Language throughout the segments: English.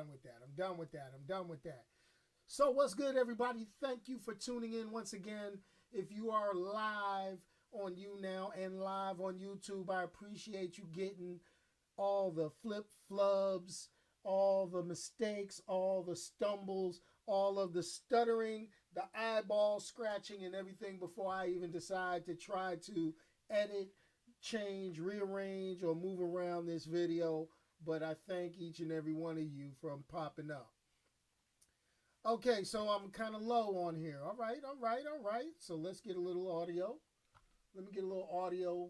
done with that. I'm done with that. I'm done with that. So what's good, everybody? Thank you for tuning in once again. If you are live on YouNow and live on YouTube, I appreciate you getting all the flip-flubs, all the mistakes, all the stumbles, all of the stuttering, the eyeball scratching, and everything before I even decide to try to edit, change, rearrange, or move around this video. But I thank each and every one of you from popping up. Okay, so I'm kind of low on here. All right. So let's get a little audio. Let me get a little audio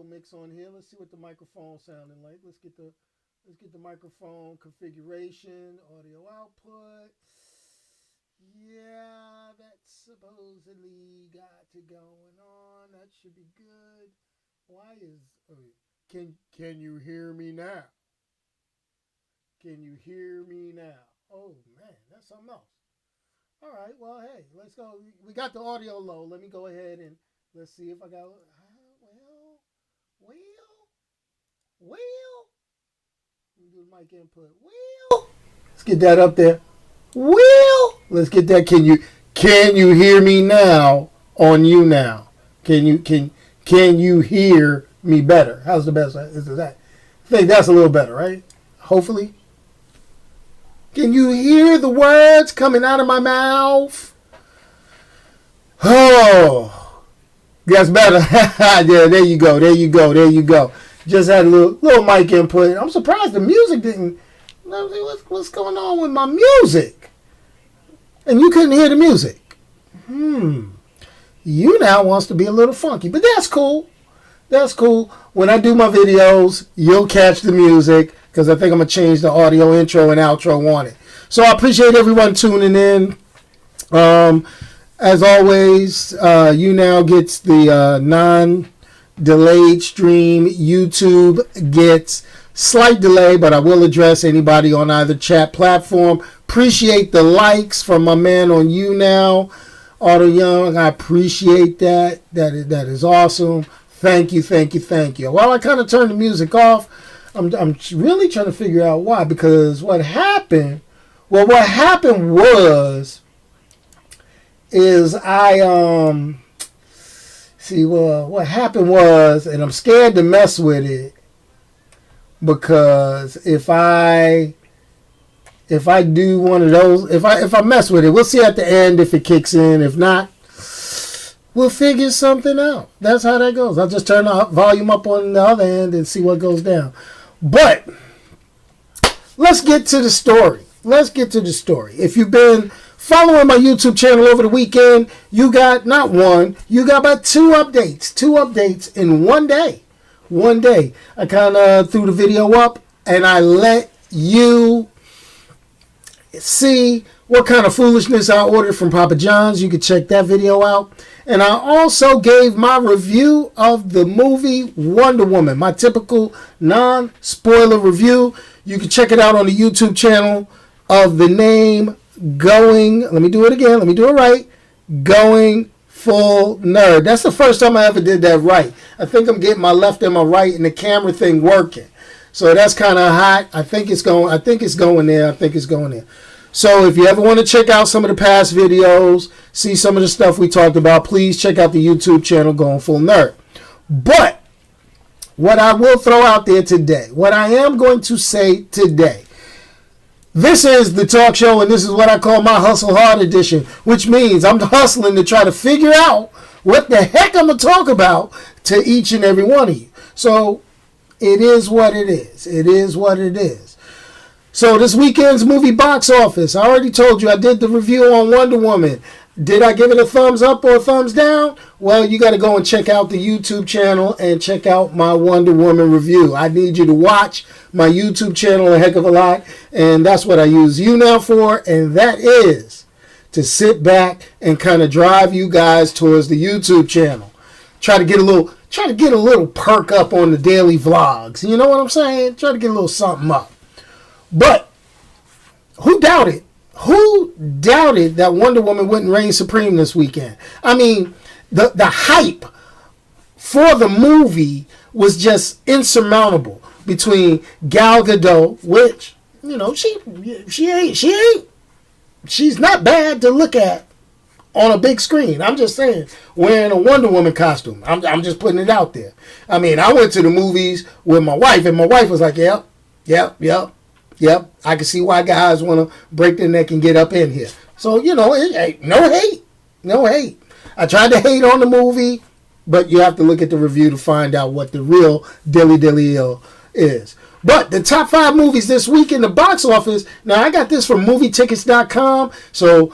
mix on here. Let's see what the microphone sounding like. Let's get the microphone configuration, audio output. Yeah, that's supposedly got to going on. That should be good. Why is can you hear me now? Can you hear me now? Oh man, that's something else. All right, well, hey, let's go. We got the audio low. Let me go ahead and let's see if I got. Well. Let me do the mic input. Well, let's get that up there. Well, let's get that. Can you hear me now on YouNow? Can you hear me better? How's the best? Is that? I think that's a little better, right? Hopefully. Can you hear the words coming out of my mouth? Oh, that's better. Yeah, there you go. Just had a little mic input. I'm surprised the music didn't. What's going on with my music? And you couldn't hear the music. YouNow wants to be a little funky, but that's cool. That's cool. When I do my videos, you'll catch the music because I think I'm going to change the audio intro and outro on it. So I appreciate everyone tuning in. As always, YouNow gets the non-delayed stream. YouTube gets slight delay, but I will address anybody on either chat platform. Appreciate the likes from my man on YouNow, Otto Young. I appreciate that. That is awesome. Thank you. Well, I kind of turned the music off. I'm really trying to figure out why, because what happened was what happened was, and I'm scared to mess with it, because if I do one of those, if I mess with it, we'll see at the end if it kicks in. If not, we'll figure something out. That's how that goes. I'll just turn the volume up on the other end and see what goes down. But let's get to the story. If you've been following my YouTube channel over the weekend, you got not one, you got about two updates in one day. I kind of threw the video up and I let you see what kind of foolishness I ordered from Papa John's. You can check that video out. And I also gave my review of the movie Wonder Woman, my typical non-spoiler review. You can check it out on the YouTube channel of the name let me do it again, let me do it right, GoingFullNerd. That's the first time I ever did that right. I think I'm getting my left and my right and the camera thing working. So that's kind of hot. I think it's going there. So if you ever want to check out some of the past videos, see some of the stuff we talked about, please check out the YouTube channel GoingFullNerd. But what I will throw out there today, what I am going to say today, this is the talk show, and this is what I call my hustle hard edition, which means I'm hustling to try to figure out what the heck I'm going to talk about to each and every one of you. So it is what it is. So this weekend's movie box office, I already told you I did the review on Wonder Woman. Did I give it a thumbs up or a thumbs down? Well, you got to go and check out the YouTube channel and check out my Wonder Woman review. I need you to watch my YouTube channel a heck of a lot, and that's what I use YouNow for, and that is to sit back and kind of drive you guys towards the YouTube channel. Try to get a little perk up on the daily vlogs. You know what I'm saying? Try to get a little something up. But who doubted that Wonder Woman wouldn't reign supreme this weekend? I mean, the hype for the movie was just insurmountable between Gal Gadot, which you know, she's not bad to look at on a big screen. I'm just saying, wearing a Wonder Woman costume. I'm just putting it out there. I mean, I went to the movies with my wife, and my wife was like, yep. I can see why guys want to break their neck and get up in here. So, you know, no hate. I tried to hate on the movie, but you have to look at the review to find out what the real dilly is. But the top 5 movies this week in the box office, now I got this from movietickets.com, so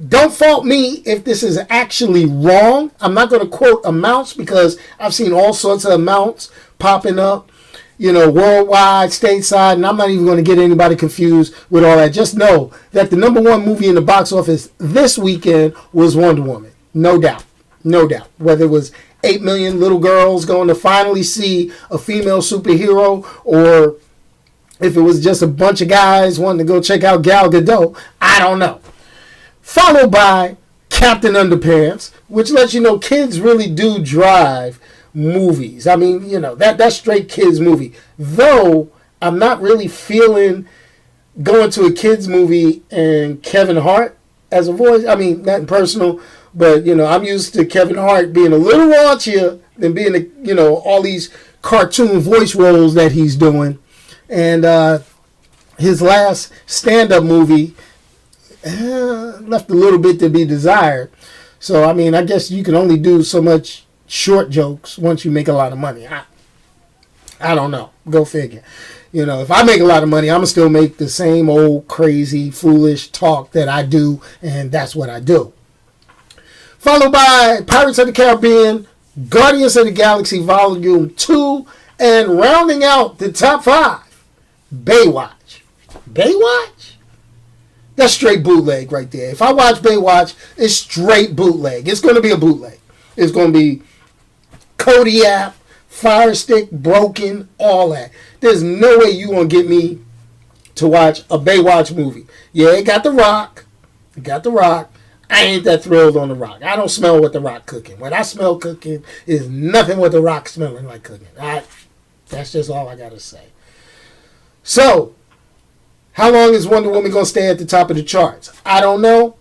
don't fault me if this is actually wrong. I'm not going to quote amounts because I've seen all sorts of amounts popping up, you know, worldwide, stateside, and I'm not even going to get anybody confused with all that. Just know that the number 1 movie in the box office this weekend was Wonder Woman. No doubt. Whether it was 8 million little girls going to finally see a female superhero, or if it was just a bunch of guys wanting to go check out Gal Gadot, I don't know. Followed by Captain Underpants, which lets you know kids really do drive movies. I mean, you know, that's straight kids movie. Though I'm not really feeling going to a kids movie and Kevin Hart as a voice. I mean, nothing personal, but you know, I'm used to Kevin Hart being a little raunchier than being, you know, all these cartoon voice roles that he's doing. And his last stand-up movie left a little bit to be desired. So, I mean, I guess you can only do so much short jokes once you make a lot of money. I don't know. Go figure. You know, if I make a lot of money, I'm going to still make the same old crazy, foolish talk that I do, and that's what I do. Followed by Pirates of the Caribbean, Guardians of the Galaxy Volume 2, and rounding out the top 5, Baywatch. Baywatch? That's straight bootleg right there. If I watch Baywatch, it's straight bootleg. It's going to be a bootleg. It's going to be Kodiak, Fire Stick, broken, all that. There's no way you going to get me to watch a Baywatch movie. Yeah, it got The Rock. I ain't that thrilled on The Rock. I don't smell what The Rock cooking. What I smell cooking is nothing what The Rock smelling like cooking. That's just all I got to say. So, how long is Wonder Woman going to stay at the top of the charts? I don't know.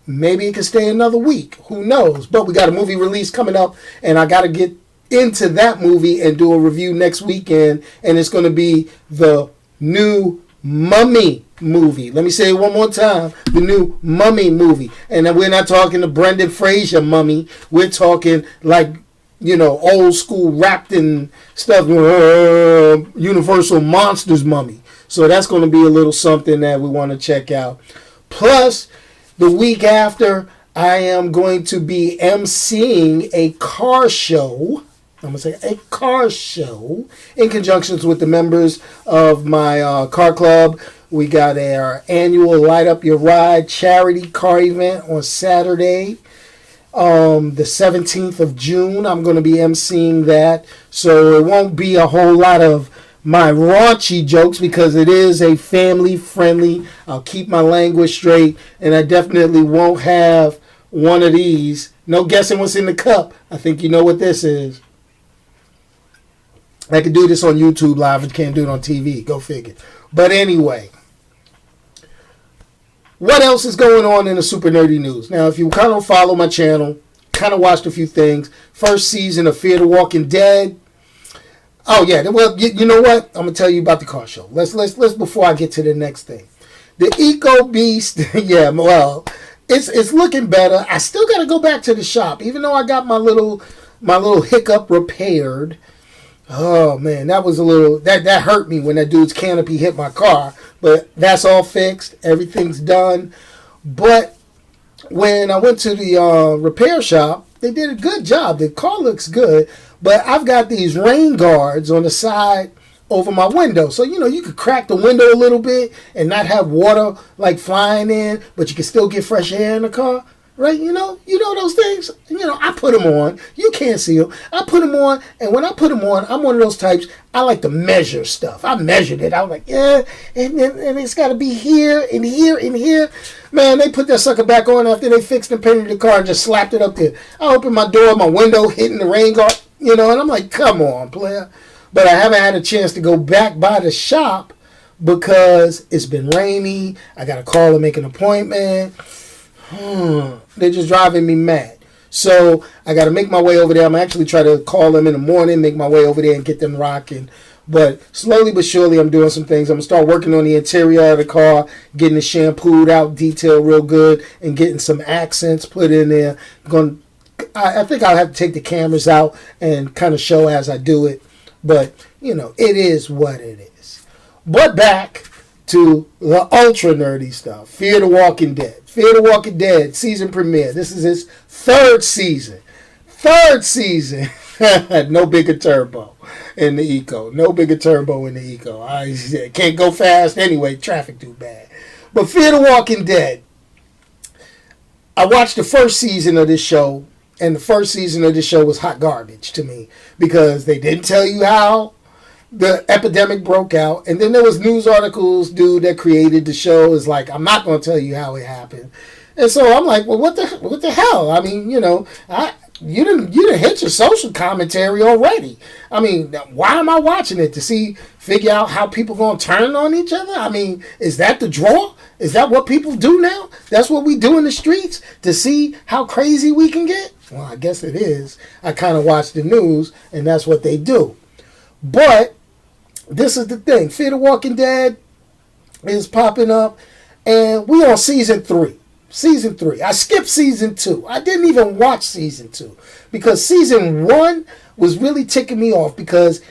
Maybe it can stay another week. Who knows? But we got a movie release coming up, and I got to get into that movie and do a review next weekend, and it's going to be the new Mummy movie. Let me say it one more time. The new Mummy movie. And we're not talking the Brendan Fraser Mummy. We're talking like, you know, old school wrapped in stuff, Universal Monsters Mummy. So that's going to be a little something that we want to check out. Plus, the week after, I am going to be emceeing a car show. I'm going to say a car show in conjunction with the members of my car club. We got our annual Light Up Your Ride charity car event on Saturday, the 17th of June. I'm going to be emceeing that. So it won't be a whole lot of my raunchy jokes because it is a family friendly. I'll keep my language straight, and I definitely won't have one of these. No guessing what's in the cup. I think you know what this is. I could do this on YouTube live, but can't do it on TV. Go figure. But anyway, what else is going on in the super nerdy news? Now, if you kind of follow my channel, kind of watched a few things. First season of Fear the Walking Dead. Oh yeah, well, you know what? I'm gonna tell you about the car show. Let's before I get to the next thing. The Eco Beast, yeah, well, it's looking better. I still gotta go back to the shop, even though I got my little hiccup repaired. Oh man, that was a little that hurt me when that dude's canopy hit my car. But that's all fixed. Everything's done. But when I went to the repair shop, they did a good job. The car looks good. But I've got these rain guards on the side over my window. So, you know, you could crack the window a little bit and not have water like flying in, but you can still get fresh air in the car. Right? You know those things? You know, I put them on. You can't see them. I put them on, and when I put them on, I'm one of those types, I like to measure stuff. I measured it. I was like, yeah, and it's got to be here and here and here. Man, they put that sucker back on after they fixed and painted the car and just slapped it up there. I opened my door, my window hitting the rain guard, you know, and I'm like, come on, player. But I haven't had a chance to go back by the shop, because it's been rainy. I got to call and make an appointment. They're just driving me mad. So I got to make my way over there. I'm actually trying to call them in the morning, make my way over there and get them rocking. But slowly but surely, I'm doing some things. I'm going to start working on the interior of the car, getting it shampooed out, detailed real good, and getting some accents put in there. I think I'll have to take the cameras out and kind of show as I do it. But, it is what it is. But back to the ultra nerdy stuff. Fear the Walking Dead. Fear the Walking Dead season premiere. This is his third season. No bigger turbo in the eco. No bigger turbo in the eco. I can't go fast anyway. Traffic too bad. But Fear the Walking Dead. I watched the first season of this show, and the first season of this show was hot garbage to me because they didn't tell you how the epidemic broke out, and then there was news articles. Dude that created the show is like, I'm not going to tell you how it happened, and so I'm like, well, what the hell? I mean, you didn't hit your social commentary already. I mean, why am I watching it to figure out how people going to turn on each other? I mean, is that the draw? Is that what people do now? That's what we do in the streets to see how crazy we can get? Well, I guess it is. I kind of watch the news, and that's what they do. But this is the thing. Fear the Walking Dead is popping up, and we on season 3. Season 3. I skipped season 2. I didn't even watch season 2 because season 1 was really ticking me off because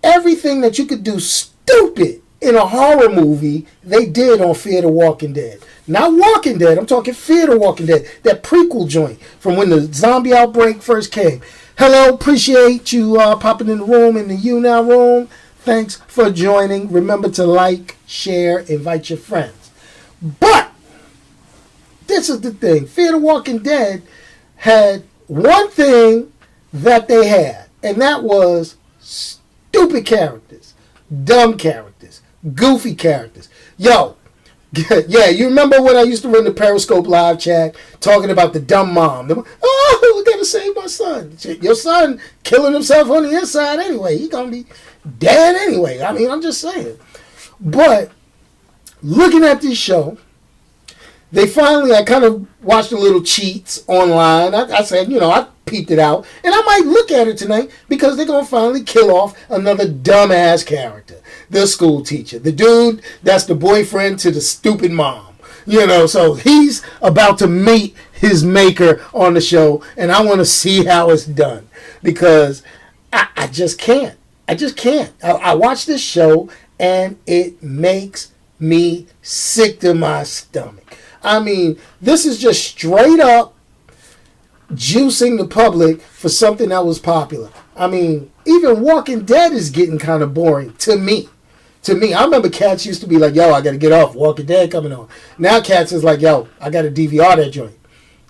everything that you could do stupid in a horror movie, they did on Fear the Walking Dead. Not Walking Dead. I'm talking Fear the Walking Dead. That prequel joint from when the zombie outbreak first came. Hello. Appreciate you popping in the room, in the You Now room. Thanks for joining. Remember to like, share, invite your friends. But this is the thing. Fear the Walking Dead had one thing that they had, and that was stupid characters, dumb characters, goofy characters. Yo, yeah, you remember when I used to run the Periscope live chat talking about the dumb mom? Oh, we gotta save my son. Your son killing himself on the inside anyway. He gonna be dead anyway. I mean, I'm just saying. But looking at this show, I kind of watched a little cheats online. I said, I peeped it out. And I might look at it tonight because they're going to finally kill off another dumbass character. The school teacher. The dude that's the boyfriend to the stupid mom. So he's about to meet his maker on the show. And I want to see how it's done. Because I just can't. I watch this show and it makes me sick to my stomach. I mean, this is just straight up juicing the public for something that was popular. I mean, even Walking Dead is getting kind of boring to me. I remember cats used to be like, yo, I got to get off. Walking Dead coming on. Now cats is like, yo, I got to DVR that joint.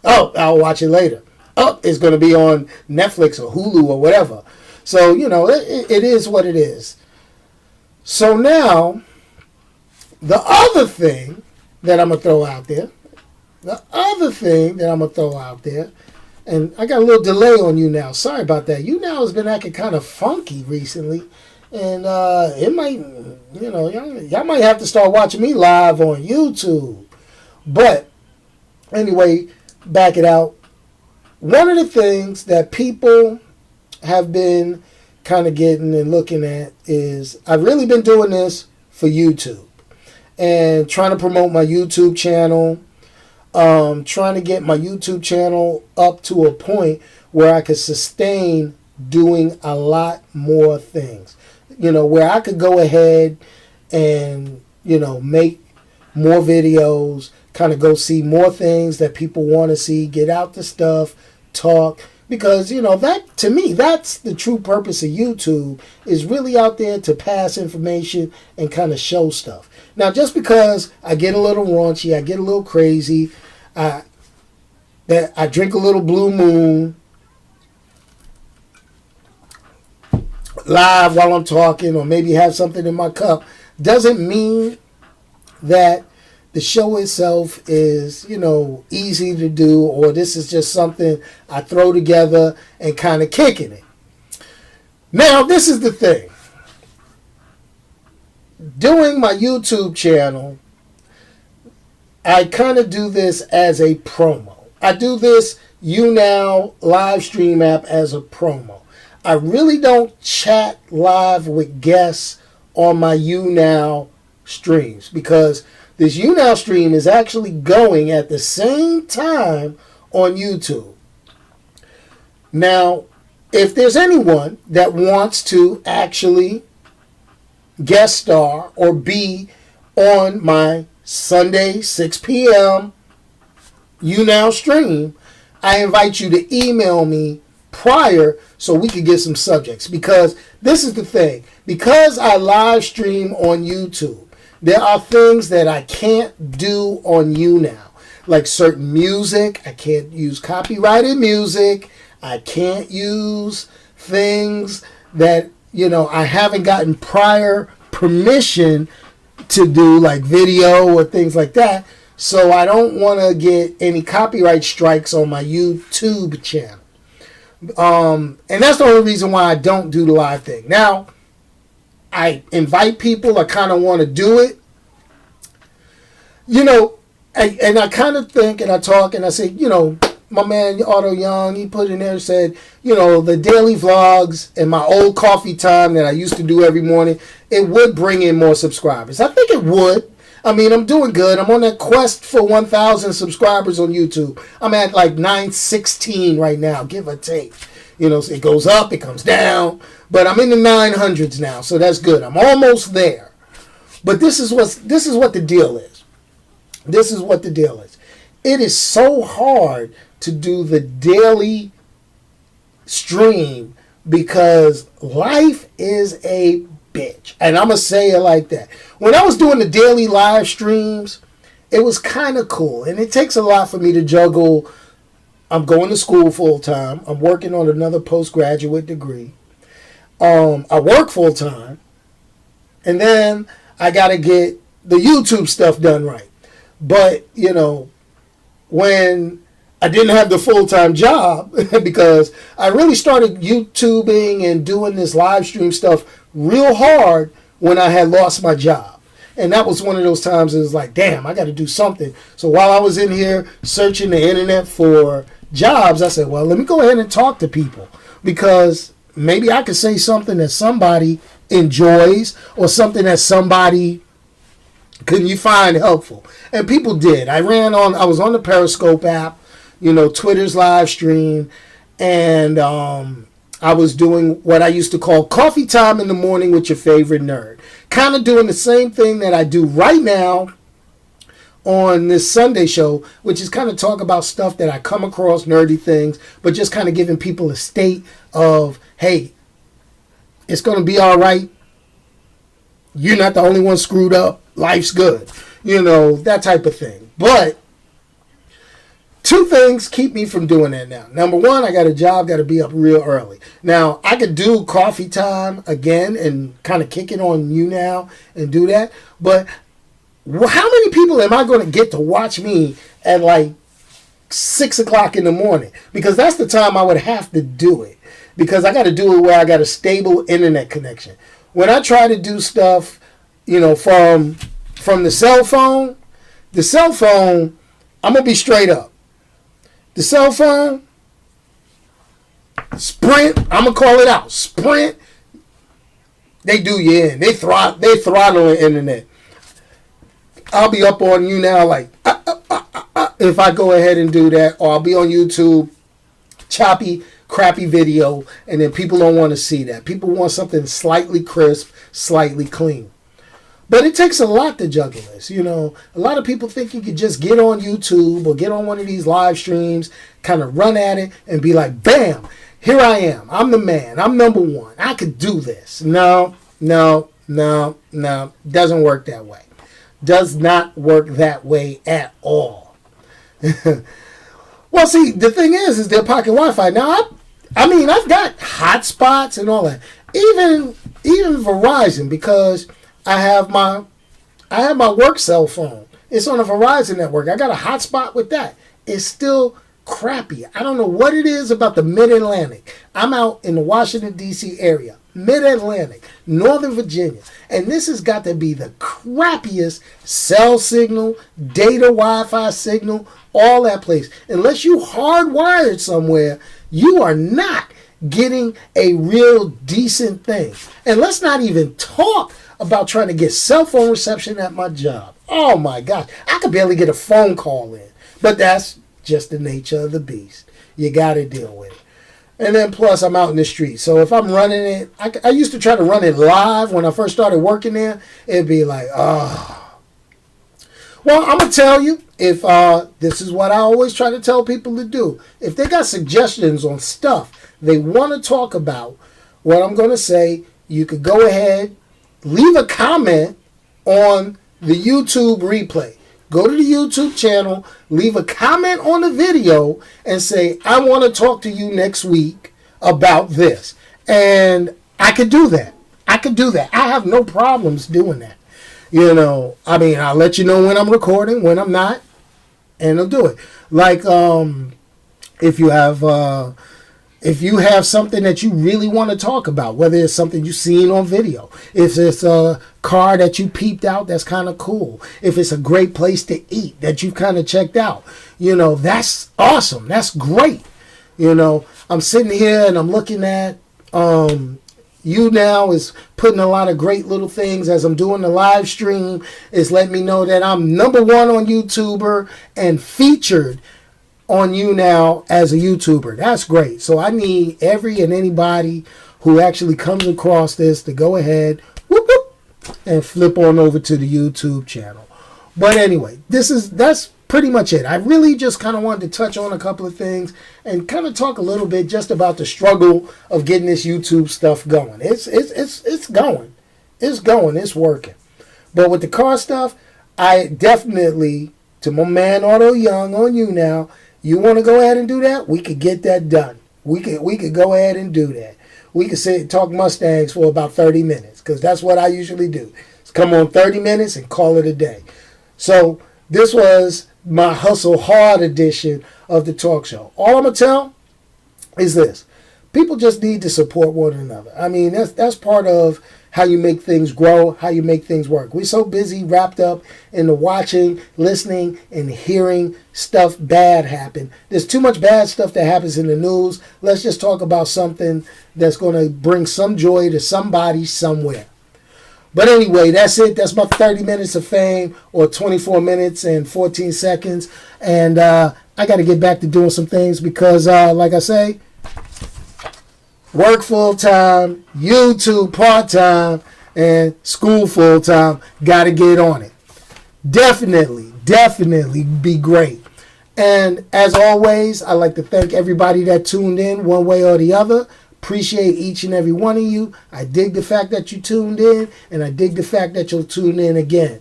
Oh, I'll watch it later. Oh, it's going to be on Netflix or Hulu or whatever. So, it is what it is. So now, the other thing that I'm going to throw out there, and I got a little delay on You Now. Sorry about that. You Now has been acting kind of funky recently, and it might, y'all might have to start watching me live on YouTube. But anyway, back it out. One of the things that people have been kind of getting and looking at is I've really been doing this for YouTube. And trying to promote my YouTube channel, trying to get my YouTube channel up to a point where I could sustain doing a lot more things. Where I could go ahead and, make more videos, kind of go see more things that people want to see, get out the stuff, talk. Because, that to me, that's the true purpose of YouTube, is really out there to pass information and kind of show stuff. Now, just because I get a little raunchy, I get a little crazy, I drink a little Blue Moon live while I'm talking, or maybe have something in my cup, doesn't mean that the show itself is, easy to do, or this is just something I throw together and kind of kicking it. Now, this is the thing. doing my YouTube channel, I kind of do this as a promo. I do this YouNow live stream app as a promo. I really don't chat live with guests on my YouNow streams because this YouNow stream is actually going at the same time on YouTube. Now, if there's anyone that wants to actually guest star or be on my Sunday 6 p.m. YouNow stream, I invite you to email me prior so we could get some subjects. Because this is the thing. Because I live stream on YouTube, there are things that I can't do on YouNow. Like certain music. I can't use copyrighted music. I can't use things that, I haven't gotten prior permission to do, like video or things like that. So I don't want to get any copyright strikes on my YouTube channel. And that's the only reason why I don't do the live thing. Now, I invite people. I kind of want to do it. And I kind of think and I talk and I say, my man Otto Young, he put in there, said, the daily vlogs and my old coffee time that I used to do every morning, it would bring in more subscribers. I think it would. I mean, I'm doing good. I'm on that quest for 1,000 subscribers on YouTube. I'm at like 916 right now, give or take. It goes up, it comes down, but I'm in the 900s now, so that's good. I'm almost there. But this is what the deal is. This is what the deal is. It is so hard to do the daily stream because life is a bitch. And I'm going to say it like that. When I was doing the daily live streams, it was kind of cool. And it takes a lot for me to juggle. I'm going to school full time. I'm working on another postgraduate degree. I work full time. And then I got to get the YouTube stuff done right. But, when I didn't have the full-time job, because I really started YouTubing and doing this live stream stuff real hard when I had lost my job. And that was one of those times it was like, damn, I got to do something. So while I was in here searching the internet for jobs, I said, well, let me go ahead and talk to people because maybe I could say something that somebody enjoys or something that somebody couldn't you find helpful. And people did. I was on the Periscope app, Twitter's live stream, and I was doing what I used to call coffee time in the morning with your favorite nerd. Kind of doing the same thing that I do right now on this Sunday show, which is kind of talk about stuff that I come across, nerdy things, but just kind of giving people a state of, hey, it's going to be all right. You're not the only one screwed up. Life's good. That type of thing. But two things keep me from doing that now. Number one, I got a job, got to be up real early. Now, I could do coffee time again and kind of kick it on YouNow and do that. But how many people am I going to get to watch me at like 6 o'clock in the morning? Because that's the time I would have to do it. Because I got to do it where I got a stable internet connection. When I try to do stuff, from the cell phone, I'm going to be straight up. The cell phone, Sprint, I'm going to call it out. Sprint, they do you in. They throttle the internet. I'll be up on YouNow like, if I go ahead and do that, or I'll be on YouTube, choppy, crappy video, and then people don't want to see that. People want something slightly crisp, slightly clean. But it takes a lot to juggle this. A lot of people think you could just get on YouTube or get on one of these live streams, kind of run at it and be like, bam, here I am. I'm the man. I'm number one. I could do this. No. Doesn't work that way. Does not work that way at all. Well, see, the thing is their pocket Wi-Fi. Now, I've got hotspots and all that. Even Verizon, because I have my work cell phone. It's on a Verizon network. I got a hotspot with that. It's still crappy. I don't know what it is about the Mid-Atlantic. I'm out in the Washington, D.C. area. Mid-Atlantic, Northern Virginia. And this has got to be the crappiest cell signal, data Wi-Fi signal, all that place. Unless you hardwired somewhere, you are not getting a real decent thing. And let's not even talk about trying to get cell phone reception at my job. Oh my gosh, I could barely get a phone call in. But that's just the nature of the beast. You got to deal with it. And then plus I'm out in the street. So if I'm running it, I used to try to run it live when I first started working there. It'd be like, oh. Well, I'm going to tell you, if this is what I always try to tell people to do. If they got suggestions on stuff they want to talk about, what I'm going to say, you could go ahead, leave a comment on the YouTube replay. Go to the YouTube channel, leave a comment on the video, and say, I want to talk to you next week about this. And I could do that. I have no problems doing that. I'll let you know when I'm recording, when I'm not, and I'll do it. Like, if you have something that you really want to talk about, whether it's something you've seen on video, if it's a car that you peeped out that's kind of cool, if it's a great place to eat that you've kind of checked out, that's awesome. That's great. I'm sitting here and I'm looking at you now is putting a lot of great little things as I'm doing the live stream. It's letting me know that I'm number one on YouTuber and featured on you now as a YouTuber. That's great. So I need every and anybody who actually comes across this to go ahead whoop, whoop, and flip on over to the YouTube channel. But anyway, that's pretty much it. I really just kind of wanted to touch on a couple of things and kind of talk a little bit just about the struggle of getting this YouTube stuff going. It's going. It's going. It's working. But with the car stuff, I definitely, to my man Otto Young on you now, you want to go ahead and do that? We could get that done. We could go ahead and do that. We could sit and talk Mustangs for about 30 minutes because that's what I usually do. It's come on 30 minutes and call it a day. So this was my Hustle Hard edition of the talk show. All I'm going to tell is this. People just need to support one another. I mean, that's part of how you make things grow, how you make things work. We're so busy, wrapped up in the watching, listening, and hearing stuff bad happen. There's too much bad stuff that happens in the news. Let's just talk about something that's going to bring some joy to somebody somewhere. But anyway, that's it. That's my 30 minutes of fame, or 24 minutes and 14 seconds. And I got to get back to doing some things because, like I say, work full-time, YouTube part-time, and school full-time. Got to get on it. Definitely be great. And as always, I'd like to thank everybody that tuned in one way or the other. Appreciate each and every one of you. I dig the fact that you tuned in, and I dig the fact that you'll tune in again.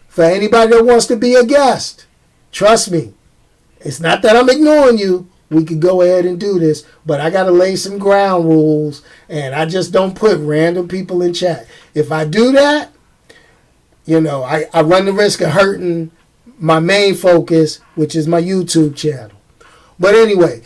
For anybody that wants to be a guest, trust me, it's not that I'm ignoring you. We could go ahead and do this, but I got to lay some ground rules, and I just don't put random people in chat. If I do that, I run the risk of hurting my main focus, which is my YouTube channel. But anyway,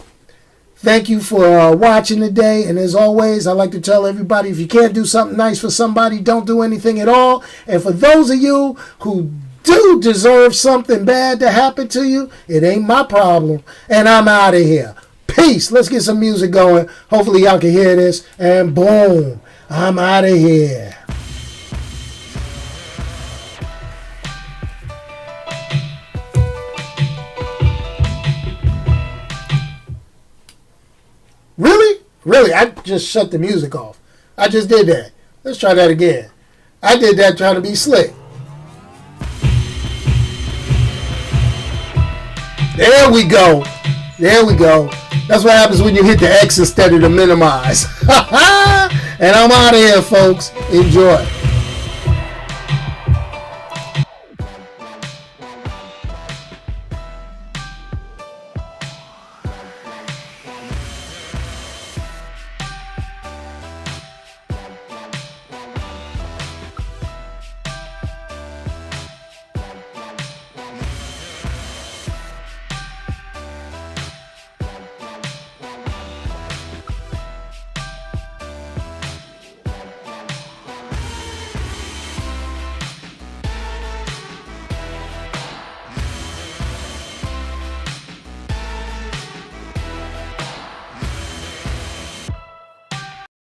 thank you for watching today, and as always, I like to tell everybody, if you can't do something nice for somebody, don't do anything at all. And for those of you who do deserve something bad to happen to you, it ain't my problem. And I'm out of here. Peace. Let's get some music going. Hopefully y'all can hear this. And boom, I'm out of here. Really? I just shut the music off. I just did that. Let's try that again. I did that trying to be slick. There we go. That's what happens when you hit the X instead of the minimize. And I'm out of here, folks. Enjoy.